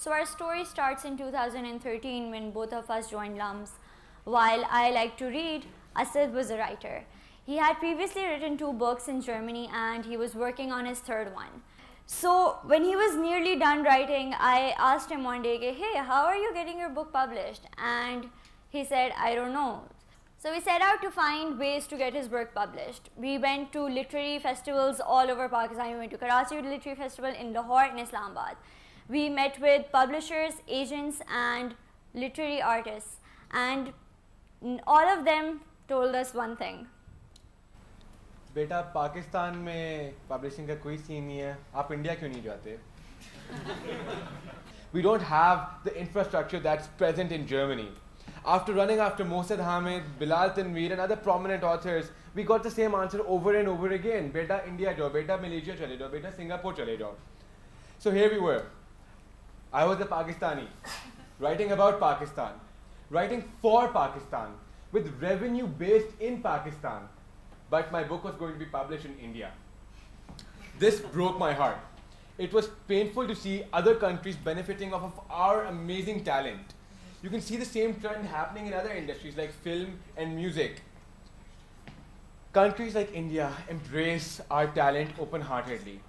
So our story starts in 2013 when both of us joined LUMS. While I like to read, Asad was a writer. He had previously written 2 books in Germany and he was working on his 3rd one. So when he was nearly done writing, I asked him one day, hey, how are you getting your book published? And he said, I don't know. So we set out to find ways to get his work published. We went to literary festivals all over Pakistan. We went to Karachi Literary Festival, in Lahore, in Islamabad. We met with publishers, agents and literary artists, and all of them told us one thing. बेटा पाकिस्तान में publishing का कोई scene नहीं है, आप India क्यों नहीं जाते? We don't have the infrastructure that's present in Germany. After running after Mohsad Hamid, Bilal Tanveer and other prominent authors, we got the same answer over and over again. Beta India jao, beta Malaysia chale jao, beta Singapore chale jao. So here we were. I was a Pakistani, writing about Pakistan, writing for Pakistan, with revenue based in Pakistan. But my book was going to be published in India. This broke my heart. It was painful to see other countries benefiting off of our amazing talent. You can see the same trend happening in other industries like film and music. Countries like India embrace our talent open-heartedly.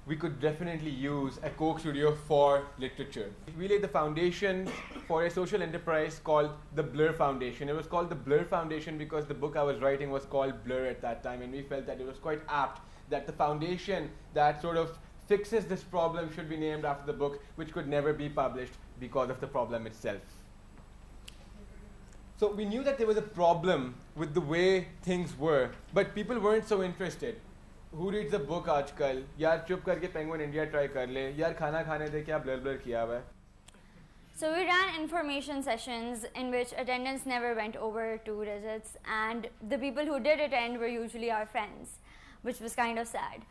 We could definitely use a Coke studio for literature. We laid the foundation for a social enterprise called the Blur Foundation. It was called the Blur Foundation because the book I was writing was called Blur at that time, and we felt that it was quite apt that the foundation that sort of fixes this problem should be named after the book, which could never be published because of the problem itself. So we knew that there was a problem with the way things were, but people weren't so interested. Who reads a book आजकल? यार चुप करके Penguin India try कर ले. यार खाना खाने दे क्या blur किया हुआ है. So we ran information sessions in which attendance never went over 2 digits, and the people who did attend were usually our friends, which was kind of sad.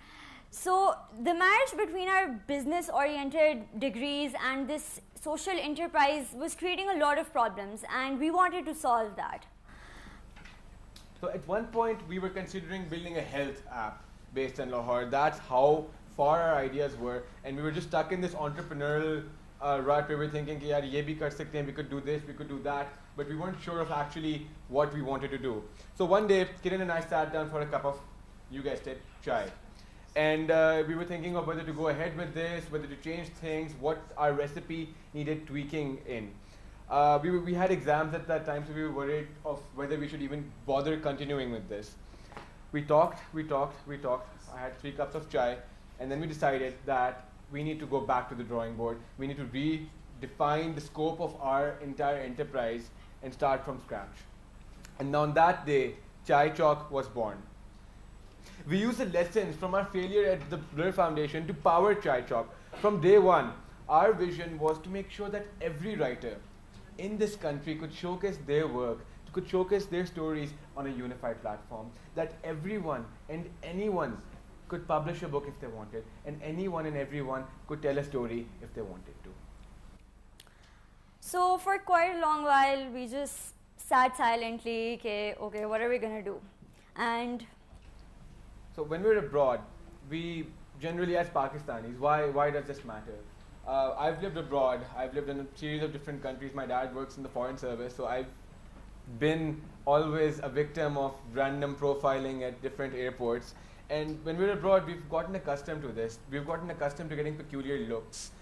So the marriage between our business-oriented degrees and this social enterprise was creating a lot of problems, and we wanted to solve that. So at one point we were considering building a health app based in Lahore. That's how far our ideas were, and we were just stuck in this entrepreneurial rut. We were thinking, yaar, ye bhi kar sakte hain, we could do this, we could do that, but we weren't sure of actually what we wanted to do. So one day, Kiran and I sat down for a cup of, you guessed it, chai. And we were thinking of whether to go ahead with this, whether to change things, what our recipe needed tweaking in. We had exams at that time, so we were worried of whether we should even bother continuing with this. We talked. I had 3 cups of chai, and then we decided that we need to go back to the drawing board. We need to redefine the scope of our entire enterprise and start from scratch. And on that day, Chai Chalk was born. We used the lessons from our failure at the Blur Foundation to power Chai Chalk. From day one, our vision was to make sure that every writer in this country could showcase their work, could showcase their stories on a unified platform, that everyone and anyone could publish a book if they wanted, and anyone and everyone could tell a story if they wanted to. So for quite a long while, we just sat silently, okay, what are we going to do? And so when we're abroad, we generally, as Pakistanis, why does this matter? I've lived abroad. I've lived in a series of different countries. My dad works in the foreign service, so I've been always a victim of random profiling at different airports. And when we're abroad, we've gotten accustomed to this. We've gotten accustomed to getting peculiar looks.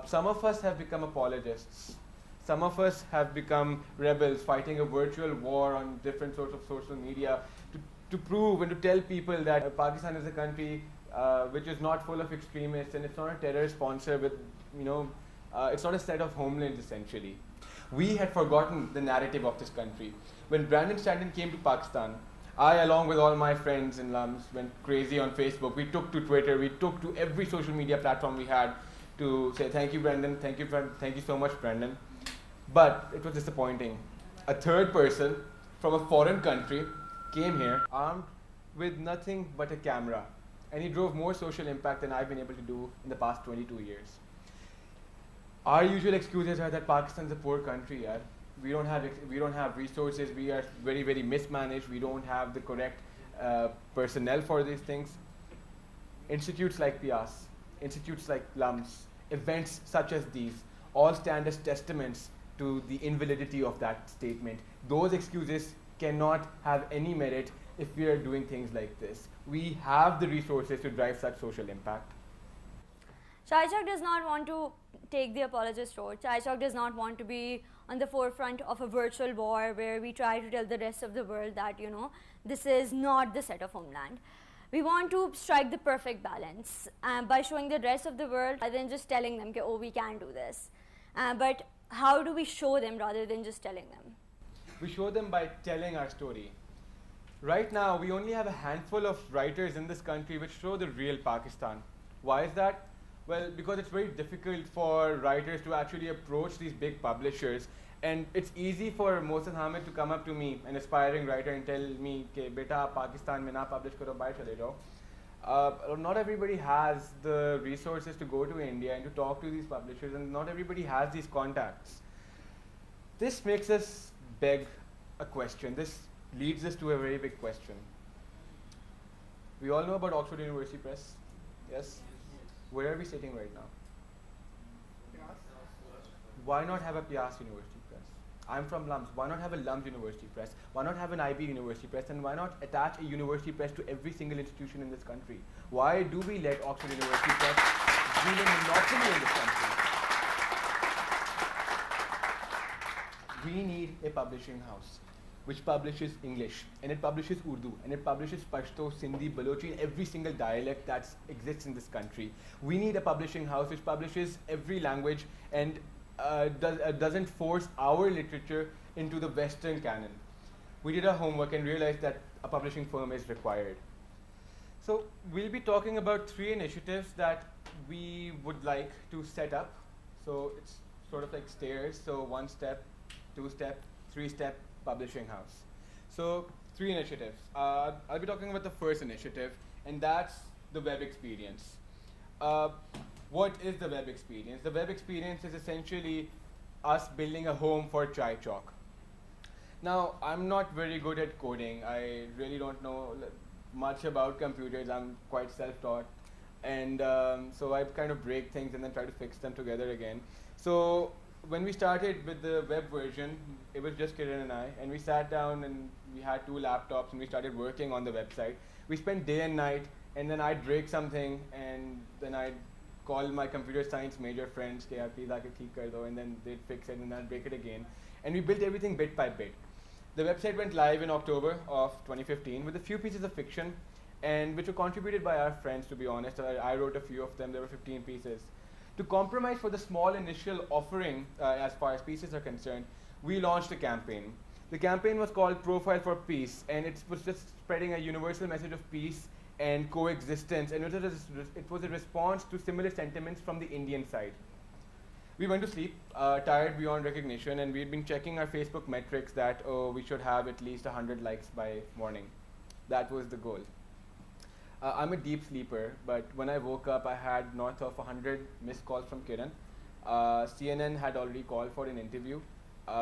Some of us have become apologists. Some of us have become rebels, fighting a virtual war on different sorts of social media to prove and to tell people that Pakistan is a country which is not full of extremists, and it's not a terror sponsor with, it's not a set of homelands essentially. We had forgotten the narrative of this country. When Brandon Stanton came to Pakistan, I, along with all my friends in LUMS, went crazy on Facebook. We took to Twitter, we took to every social media platform we had to say, thank you, Brandon, thank you so much, Brandon. But it was disappointing. A third person from a foreign country came here armed with nothing but a camera, and he drove more social impact than I've been able to do in the past 22 years. Our usual excuses are that Pakistan's a poor country. We don't have resources. We are very, very mismanaged. We don't have the correct personnel for these things. Institutes like PIAS, institutes like LUMS, events such as these all stand as testaments to the invalidity of that statement. Those excuses cannot have any merit if we are doing things like this. We have the resources to drive such social impact. Chai Chak does not want to take the apologist road. Chai Chak does not want to be on the forefront of a virtual war where we try to tell the rest of the world that, you know, this is not the set of homeland. We want to strike the perfect balance by showing the rest of the world rather than just telling them, oh, we can do this. But how do we show them rather than just telling them? We show them by telling our story. Right now, we only have a handful of writers in this country which show the real Pakistan. Why is that? Well, because it's very difficult for writers to actually approach these big publishers, and it's easy for Mohsen Hamid to come up to me, an aspiring writer, and tell me, "Ke beta, Pakistan mein na publish karo, bahar chale jao." Not everybody has the resources to go to India and to talk to these publishers, and not everybody has these contacts. This makes us beg a question. This leads us to a very big question. We all know about Oxford University Press, yes? Where are we sitting right now? Why not have a Pias University Press? I'm from LUMS. Why not have a LUMS University Press? Why not have an IB University Press? And why not attach a university press to every single institution in this country? Why do we let Oxford University Press win a monopoly in this country? We need a publishing house which publishes English, and it publishes Urdu, and it publishes Pashto, Sindhi, Balochi, and every single dialect that exists in this country. We need a publishing house which publishes every language and doesn't force our literature into the Western canon. We did our homework and realized that a publishing firm is required. So we'll be talking about 3 initiatives that we would like to set up. So it's sort of like stairs, so 1 step, 2 step, 3 step, publishing house. So 3 initiatives. I'll be talking about the first initiative, and that's the web experience. What is the web experience? The web experience is essentially us building a home for Chai Chalk. Now, I'm not very good at coding. I really don't know much about computers. I'm quite self-taught, and so I kind of break things and then try to fix them together again. So when we started with the web version, it was just Kiran and I, and we sat down and we had 2 laptops and we started working on the website. We spent day and night, and then I'd break something, and then I'd call my computer science major friends, "Yaar, please aake theek kar do," and then they'd fix it, and then I'd break it again. And we built everything bit by bit. The website went live in October of 2015 with a few pieces of fiction, and which were contributed by our friends, to be honest. I wrote a few of them. There were 15 pieces. To compromise for the small initial offering as far as pieces are concerned, we launched a campaign. The campaign was called Profile for Peace, and it was just spreading a universal message of peace and coexistence, and it was a response to similar sentiments from the Indian side. We went to sleep, tired beyond recognition, and we'd been checking our Facebook metrics that, we should have at least 100 likes by morning. That was the goal. I'm a deep sleeper, but when I woke up, I had north of 100 missed calls from Kiran. CNN had already called for an interview.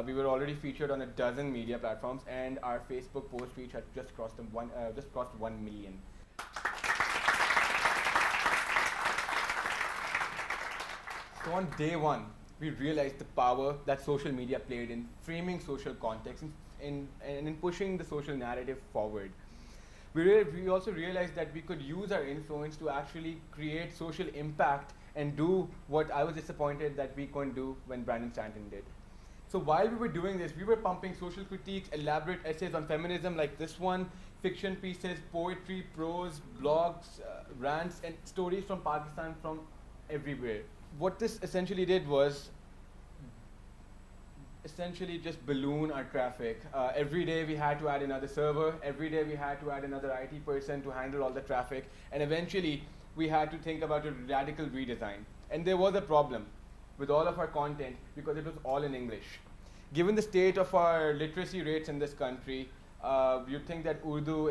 We were already featured on a dozen media platforms, and our Facebook post reach had just crossed 1 million. So on day 1, we realized the power that social media played in framing social context and in pushing the social narrative forward. We also realized that we could use our influence to actually create social impact and do what I was disappointed that we couldn't do when Brandon Stanton did. So while we were doing this, we were pumping social critiques, elaborate essays on feminism like this one, fiction pieces, poetry, prose, blogs, rants, and stories from Pakistan from everywhere. What this essentially did was essentially just balloon our traffic. Every day we had to add another server, every day we had to add another IT person to handle all the traffic, and eventually we had to think about a radical redesign. And there was a problem with all of our content because it was all in English. Given the state of our literacy rates in this country, you'd think that Urdu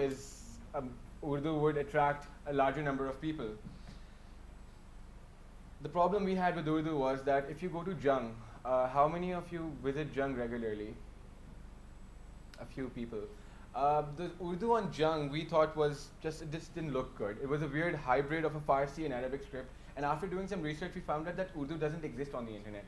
would attract a larger number of people. The problem we had with Urdu was that if you go to Jung, how many of you visit Jung regularly? A few people. The Urdu on Jung we thought was just, it just didn't look good. It was a weird hybrid of a Farsi and Arabic script, And after doing some research, we found out that Urdu doesn't exist on the internet.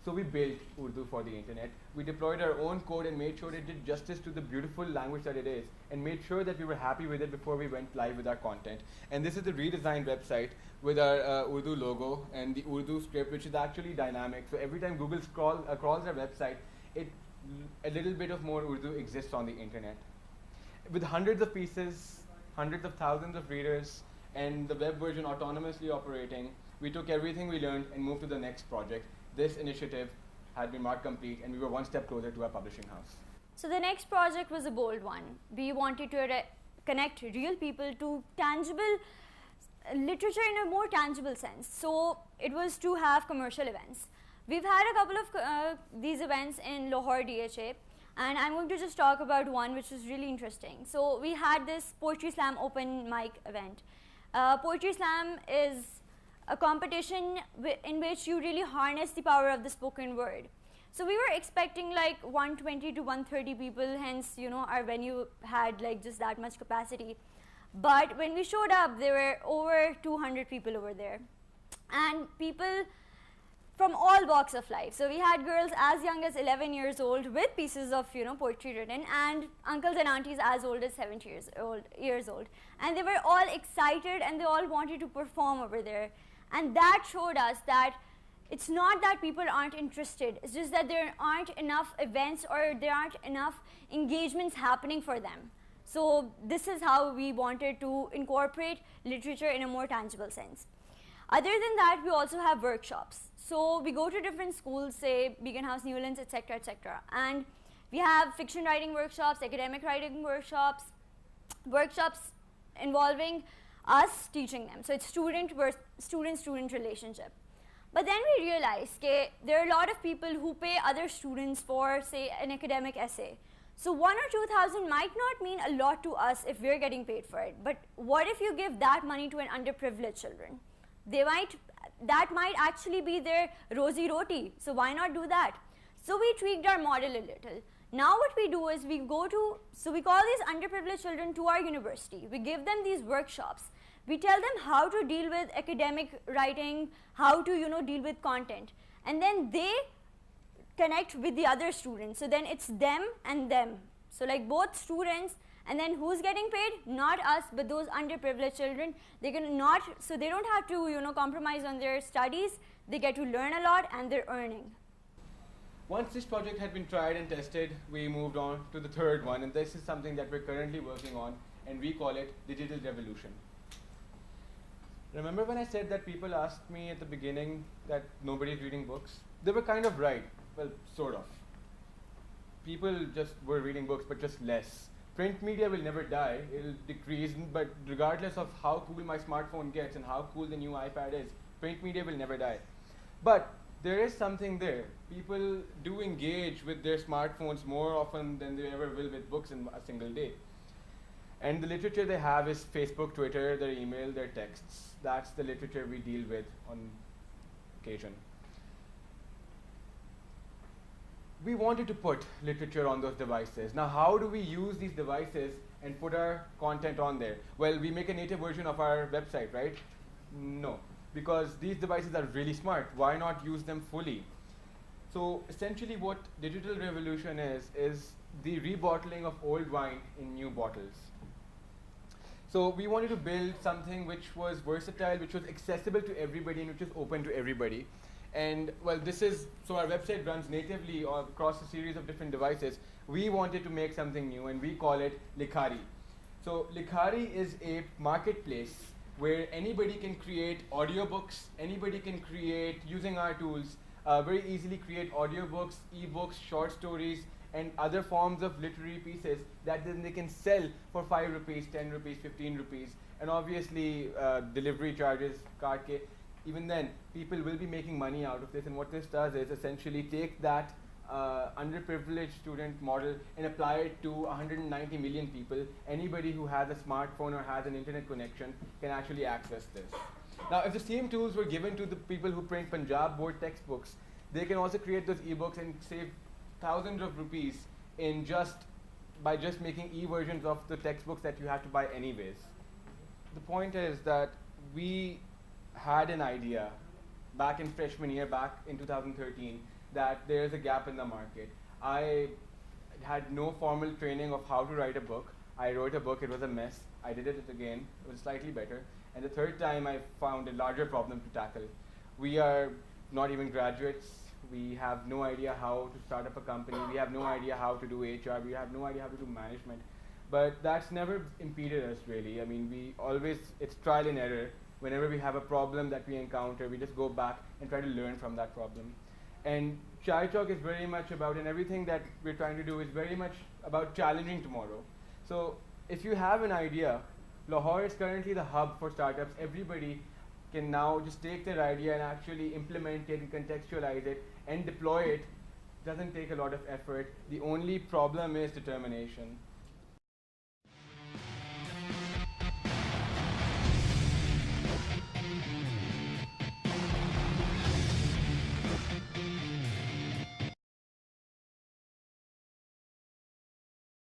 So we built Urdu for the internet. We deployed our own code and made sure it did justice to the beautiful language that it is, and made sure that we were happy with it before we went live with our content. And this is the redesigned website with our Urdu logo and the Urdu script, which is actually dynamic. So every time Google crawls our website, a little bit of more Urdu exists on the internet. With hundreds of pieces, hundreds of thousands of readers, and the web version autonomously operating, we took everything we learned and moved to the next project. This initiative had been marked complete, and we were one step closer to our publishing house. So the next project was a bold one. We wanted to connect real people to tangible literature in a more tangible sense. So it was to have commercial events. We've had a couple of these events in Lahore DHA, and I'm going to just talk about one which was really interesting. So we had this Poetry Slam open mic event. Poetry Slam is a competition in which you really harness the power of the spoken word. So we were expecting like 120 to 130 people, hence our venue had like just that much capacity. But when we showed up, there were over 200 people over there, and people from all walks of life. So we had girls as young as 11 years old with pieces of poetry written, and uncles and aunties as old as 70 years old. And they were all excited, and they all wanted to perform over there. And that showed us that it's not that people aren't interested, it's just that there aren't enough events or there aren't enough engagements happening for them. So this is how we wanted to incorporate literature in a more tangible sense. Other than that, we also have workshops. So we go to different schools, say Beacon House, Newlands, etc., etc. And we have fiction writing workshops, academic writing workshops, workshops involving us teaching them. So it's student-student relationship. But then we realized that there are a lot of people who pay other students for, say, an academic essay. So 1,000 or 2,000 might not mean a lot to us if we're getting paid for it. But what if you give that money to an underprivileged children? That might actually be their rosy roti. So why not do that? So we tweaked our model a little. Now what we do is we call these underprivileged children to our university. We give them these workshops. We tell them how to deal with academic writing, how to deal with content. And then they connect with the other students. So then it's them and them. So like both students, and then who's getting paid? Not us, but those underprivileged children. So they don't have to compromise on their studies. They get to learn a lot, and they're earning. Once this project had been tried and tested, we moved on to the third one, and this is something that we're currently working on, and we call it Digital Revolution. Remember when I said that people asked me at the beginning that nobody's reading books? They were kind of right. Well, sort of. People just were reading books, but just less. Print media will never die, it'll decrease, but regardless of how cool my smartphone gets and how cool the new iPad is, print media will never die. But there is something there. People do engage with their smartphones more often than they ever will with books in a single day. And the literature they have is Facebook, Twitter, their email, their texts. That's the literature we deal with on occasion. We wanted to put literature on those devices. Now, how do we use these devices and put our content on there? Well, we make a native version of our website, right? No, because these devices are really smart. Why not use them fully? So essentially what Digital Revolution is the rebottling of old wine in new bottles. So we wanted to build something which was versatile, which was accessible to everybody, and which was open to everybody. And well, so our website runs natively across a series of different devices. We wanted to make something new, and we call it Likhari. So Likhari is a marketplace where anybody can create audiobooks, anybody can create, using our tools, very easily create audiobooks, ebooks, short stories, and other forms of literary pieces that then they can sell for 5 rupees, 10 rupees, 15 rupees, and obviously delivery charges, card ke. Even then, people will be making money out of this, and what this does is essentially take that underprivileged student model and apply it to 190 million people. Anybody who has a smartphone or has an internet connection can actually access this. Now, if the same tools were given to the people who print Punjab board textbooks, they can also create those ebooks and save thousands of rupees by just making e-versions of the textbooks that you have to buy anyways. The point is that we had an idea back in freshman year, back in 2013, that there is a gap in the market. I had no formal training of how to write a book. I wrote a book, it was a mess. I did it again, it was slightly better. And the third time I found a larger problem to tackle. We are not even graduates. We have no idea how to start up a company. We have no idea how to do HR. We have no idea how to do management. But that's never impeded us really. I mean, it's trial and error. Whenever we have a problem that we encounter, we just go back and try to learn from that problem. And Chai Talk is very much about, and everything that we're trying to do is very much about challenging tomorrow. So if you have an idea, Lahore is currently the hub for startups. Everybody can now just take their idea and actually implement it and contextualize it and deploy it. Doesn't take a lot of effort. The only problem is determination.